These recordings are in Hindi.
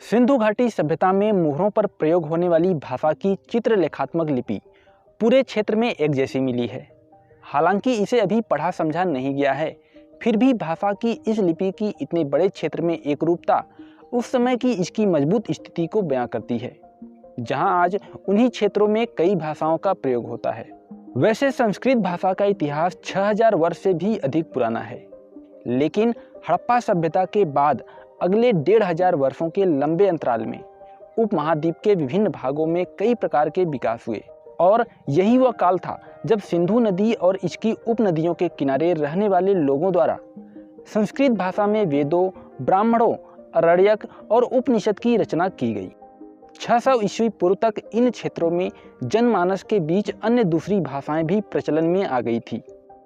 सिंधु घाटी सभ्यता में मुहरों पर प्रयोग होने वाली भाषा की चित्रलेखात्मक लिपि पूरे क्षेत्र में एक जैसी मिली है। हालांकि इसे अभी पढ़ा समझा नहीं गया है, फिर भी भाषा की इस लिपि की इतने बड़े क्षेत्र में एकरूपता उस समय की इसकी मजबूत स्थिति को बयां करती है, जहां आज उन्हीं क्षेत्रों में कई भाषाओं का प्रयोग होता है। वैसे संस्कृत भाषा का इतिहास 6000 वर्ष से भी अधिक पुराना है, लेकिन हड़प्पा सभ्यता के बाद अगले 1500 वर्षों के लंबे अंतराल में उपमहाद्वीप के विभिन्न भागों में कई प्रकार के विकास हुए और यही वह काल था जब सिंधु नदी और इसकी उपनदियों के किनारे रहने वाले लोगों द्वारा संस्कृत भाषा में वेदों, ब्राह्मणों, आरण्यक और उपनिषद की रचना की गई। 600 ईस्वी पूर्व तक इन क्षेत्रों में जनमानस के बीच अन्य दूसरी भाषाएं भी प्रचलन में आ गई थी।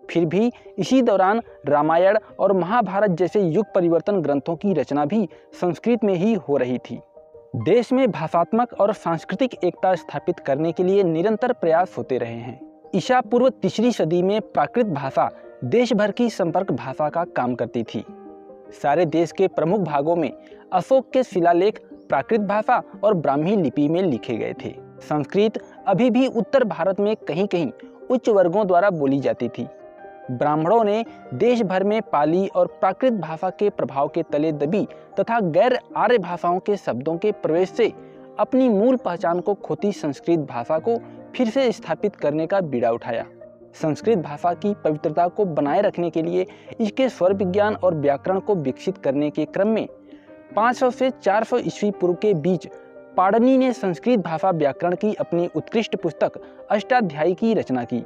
फिर भी इसी दौरान रामायण और महाभारत जैसे युग परिवर्तन ग्रंथों की रचना भी संस्कृत में ही हो रही थी। देश में भाषात्मक और सांस्कृतिक एकता स्थापित करने के लिए निरंतर प्रयास होते रहे हैं। ईसा पूर्व 3री सदी में प्राकृत भाषा देश भर की संपर्क भाषा का काम करती थी। सारे देश के प्रमुख भागों में अशोक के शिलालेख प्राकृत भाषा और ब्राह्मी लिपि में लिखे गए थे। संस्कृत अभी भी उत्तर भारत में कहीं कहीं उच्च वर्गों द्वारा बोली जाती थी। ब्राह्मणों ने देश भर में पाली और प्राकृत भाषा के प्रभाव के तले दबी तथा गैर आर्य भाषाओं के शब्दों के प्रवेश से अपनी मूल पहचान को खोती संस्कृत भाषा को फिर से स्थापित करने का बीड़ा उठाया। संस्कृत भाषा की पवित्रता को बनाए रखने के लिए इसके स्वर विज्ञान और व्याकरण को विकसित करने के क्रम में 500 से 400 ईस्वी पूर्व के बीच पाणिनि ने संस्कृत भाषा व्याकरण की अपनी उत्कृष्ट पुस्तक अष्टाध्यायी की रचना की।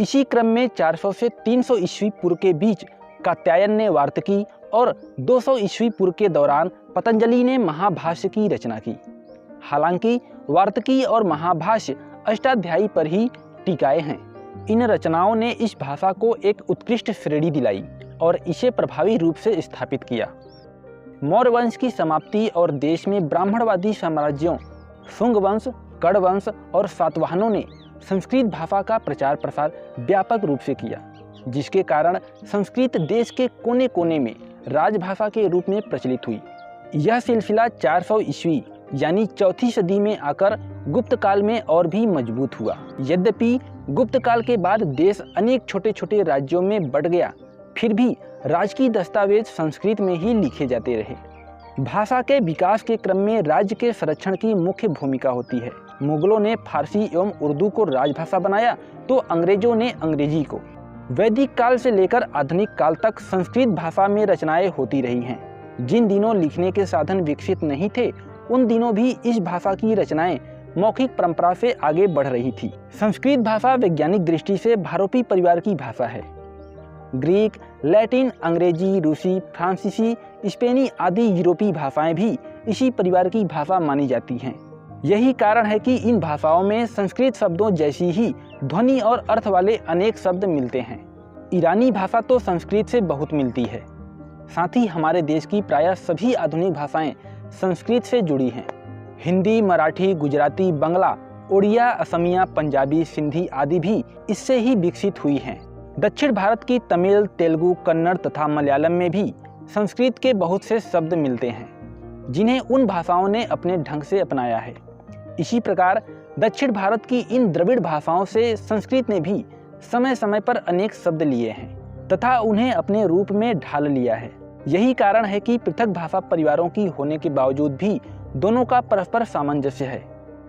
इसी क्रम में 400 से 300 ईस्वी पूर्व के बीच कात्यायन ने वार्तिकी और 200 ईस्वी पूर्व के दौरान पतंजलि ने महाभाष्य की रचना की। हालांकि वार्तिकी और महाभाष्य अष्टाध्यायी पर ही टिकाए हैं। इन रचनाओं ने इस भाषा को एक उत्कृष्ट श्रेणी दिलाई और इसे प्रभावी रूप से स्थापित किया। मौर्य वंश की समाप्ति और देश में ब्राह्मणवादी साम्राज्यों शुंग वंश, कड़ वंश और सातवाहनों ने संस्कृत भाषा का प्रचार प्रसार व्यापक रूप से किया, जिसके कारण संस्कृत देश के कोने कोने में राजभाषा के रूप में प्रचलित हुई। यह सिलसिला 400 ईस्वी यानी 4वीं सदी में आकर गुप्त काल में और भी मजबूत हुआ। यद्यपि गुप्त काल के बाद देश अनेक छोटे छोटे राज्यों में बंट गया, फिर भी राजकीय दस्तावेज संस्कृत में ही लिखे जाते रहे। भाषा के विकास के क्रम में राज्य के संरक्षण की मुख्य भूमिका होती है। मुगलों ने फारसी एवं उर्दू को राजभाषा बनाया तो अंग्रेजों ने अंग्रेजी को। वैदिक काल से लेकर आधुनिक काल तक संस्कृत भाषा में रचनाएं होती रही हैं। जिन दिनों लिखने के साधन विकसित नहीं थे, उन दिनों भी इस भाषा की रचनाएं मौखिक परंपरा से आगे बढ़ रही थी। संस्कृत भाषा वैज्ञानिक दृष्टि से भारोपी परिवार की भाषा है। ग्रीक, लैटिन, अंग्रेजी, रूसी, फ्रांसीसी, स्पेनी आदि यूरोपीय भाषाएं भी इसी परिवार की भाषा मानी जाती हैं। यही कारण है कि इन भाषाओं में संस्कृत शब्दों जैसी ही ध्वनि और अर्थ वाले अनेक शब्द मिलते हैं। ईरानी भाषा तो संस्कृत से बहुत मिलती है। साथ ही हमारे देश की प्रायः सभी आधुनिक भाषाएं संस्कृत से जुड़ी हैं। हिंदी, मराठी, गुजराती, बंगला, उड़िया, असमिया, पंजाबी, सिंधी आदि भी इससे ही विकसित हुई हैं। दक्षिण भारत की तमिल, तेलुगु, कन्नड़ तथा मलयालम में भी संस्कृत के बहुत से शब्द मिलते हैं, जिन्हें उन भाषाओं ने अपने ढंग से अपनाया है। इसी प्रकार दक्षिण भारत की इन द्रविड़ भाषाओं से संस्कृत ने भी समय समय पर अनेक शब्द लिए हैं तथा उन्हें अपने रूप में ढाल लिया है। यही कारण है कि पृथक भाषा परिवारों की होने के बावजूद भी दोनों का परस्पर सामंजस्य है।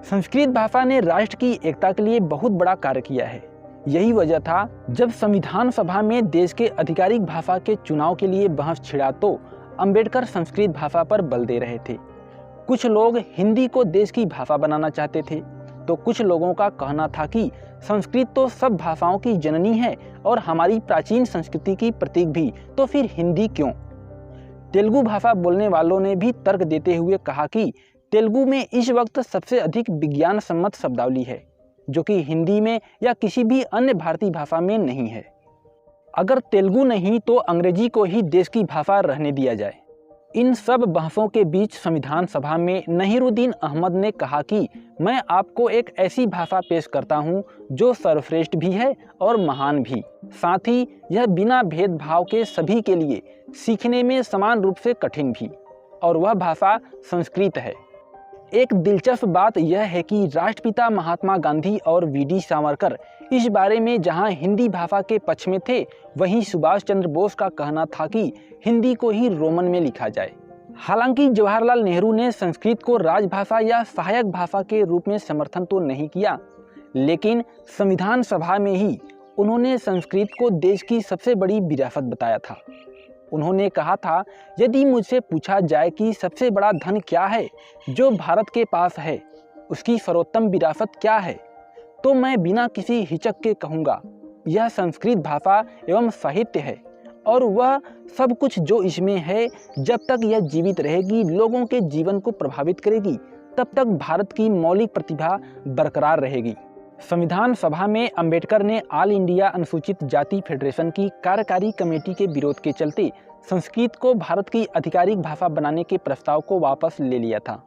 संस्कृत भाषा ने राष्ट्र की एकता के लिए बहुत बड़ा कार्य किया है। यही वजह था जब संविधान सभा में देश के आधिकारिक भाषा के चुनाव के लिए बहस छिड़ा तो अंबेडकर संस्कृत भाषा पर बल दे रहे थे। कुछ लोग हिंदी को देश की भाषा बनाना चाहते थे, तो कुछ लोगों का कहना था कि संस्कृत तो सब भाषाओं की जननी है और हमारी प्राचीन संस्कृति की प्रतीक भी, तो फिर हिंदी क्यों? तेलुगु भाषा बोलने वालों ने भी तर्क देते हुए कहा कि तेलुगु में इस वक्त सबसे अधिक विज्ञान सम्मत शब्दावली है, जो कि हिंदी में या किसी भी अन्य भारतीय भाषा में नहीं है। अगर तेलुगु नहीं तो अंग्रेजी को ही देश की भाषा रहने दिया जाए। इन सब बहसों के बीच संविधान सभा में नहीरुद्दीन अहमद ने कहा कि मैं आपको एक ऐसी भाषा पेश करता हूं जो सर्वश्रेष्ठ भी है और महान भी, साथ ही यह बिना भेदभाव के सभी के लिए सीखने में समान रूप से कठिन भी। और वह भाषा संस्कृत है। एक दिलचस्प बात यह है कि राष्ट्रपिता महात्मा गांधी और वीडी सावरकर इस बारे में जहां हिंदी भाषा के पक्ष में थे, वहीं सुभाष चंद्र बोस का कहना था कि हिंदी को ही रोमन में लिखा जाए। हालांकि जवाहरलाल नेहरू ने संस्कृत को राजभाषा या सहायक भाषा के रूप में समर्थन तो नहीं किया, लेकिन संविधान सभा में ही उन्होंने संस्कृत को देश की सबसे बड़ी विरासत बताया था। उन्होंने कहा था, यदि मुझसे पूछा जाए कि सबसे बड़ा धन क्या है जो भारत के पास है, उसकी सर्वोत्तम विरासत क्या है, तो मैं बिना किसी हिचक के कहूँगा, यह संस्कृत भाषा एवं साहित्य है। और वह सब कुछ जो इसमें है, जब तक यह जीवित रहेगी, लोगों के जीवन को प्रभावित करेगी, तब तक भारत की मौलिक प्रतिभा बरकरार रहेगी। संविधान सभा में अंबेडकर ने ऑल इंडिया अनुसूचित जाति फेडरेशन की कार्यकारी कमेटी के विरोध के चलते संस्कृत को भारत की आधिकारिक भाषा बनाने के प्रस्ताव को वापस ले लिया था।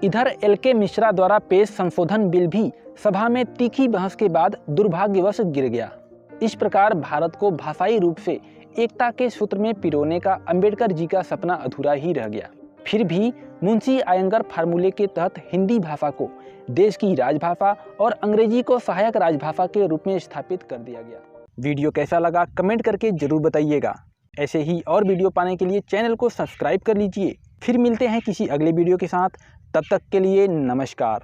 इधर LK मिश्रा द्वारा पेश संशोधन बिल भी सभा में तीखी बहस के बाद दुर्भाग्यवश गिर गया। इस प्रकार भारत को भाषाई रूप से एकता के सूत्र में पिरोने का अंबेडकर जी का सपना अधूरा ही रह गया। फिर भी मुंशी आयंगर फार्मूले के तहत हिंदी भाषा को देश की राजभाषा और अंग्रेजी को सहायक राजभाषा के रूप में स्थापित कर दिया गया। वीडियो कैसा लगा कमेंट करके जरूर बताइएगा। ऐसे ही और वीडियो पाने के लिए चैनल को सब्सक्राइब कर लीजिए। फिर मिलते हैं किसी अगले वीडियो के साथ, तब तक के लिए नमस्कार।